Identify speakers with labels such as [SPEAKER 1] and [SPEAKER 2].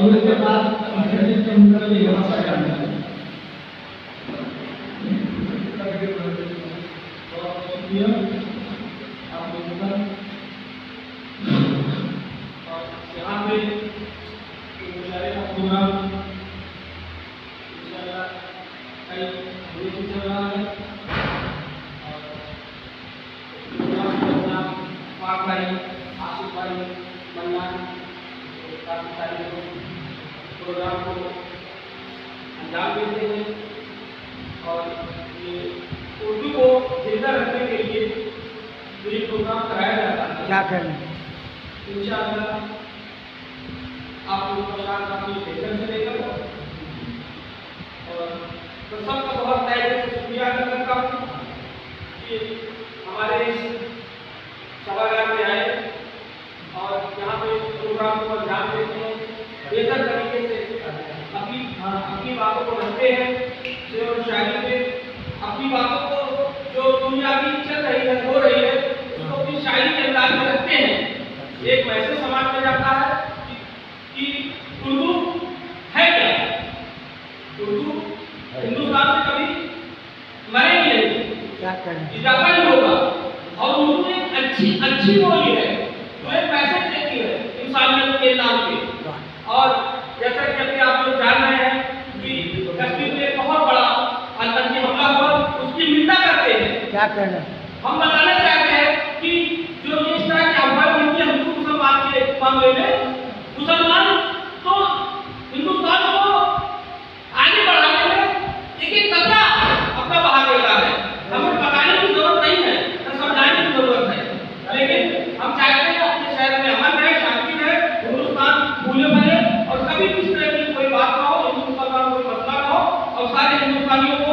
[SPEAKER 1] और उसके बाद संगठित समुदाय की व्यवस्था करना है। आप लोगों का यहाँ पे प्रोग्राम कई चल रहा है और भाई आशिफ भाई मन्नान काफी सारे लोग प्रोग्राम को अंजाम देते हैं और ये उर्दू को जिंदा रखने के लिए ये प्रोग्राम कराया जाता है।
[SPEAKER 2] क्या करें
[SPEAKER 1] इंशाअल्लाह आप लोग का साथ अपनी लेकर चलेगा और तो सबका बहुत तहे दिल से शुक्रिया अदा करता हूँ कि हमारे इस सभागार में आए और यहाँ पे प्रोग्राम को अंजाम देते हैं, बेहतर तरीके से अपनी बातों को रखते हैं, शेर और शायरी में अपनी बातों को जो दुनिया की चल रही है हो रही है उसको अपनी शायरी के अंदाज में रखते हैं। एक मैसेज समाज में जाता है कि उर्दू है क्या, उर्दू हिंदुस्तान में कभी मरेगी नहीं,
[SPEAKER 2] क्या करें
[SPEAKER 1] इजाफा नहीं होगा और उर्दू एक अच्छी बोली है जो एक मैसेज देती है इंसानियत के नाम पे। और जैसा कि अभी आप लोग जान रहे हैं कि कश्मीर में बहुत बड़ा आतंकी हमला हुआ, उसकी निंदा करते हैं।
[SPEAKER 2] क्या करना
[SPEAKER 1] हम बताना चाहते हैं कि जो इस तरह के हमला हुई है हिंदू मुसलमान के मामले में, मुसलमान तो हिंदुस्तान को आगे बढ़ाने में एक कदम अपना बहा देता है। हमें बताने की जरूरत नहीं है, समझाने की जरूरत है, लेकिन हम चाहते हैं अपने शहर में अमन रहे, शांति रहे, हिंदुस्तान भूले बने और कभी किसी तरह की कोई बात ना हो, हिंदू मुसलमान कोई मसला ना हो और सारे हिंदुस्तानियों को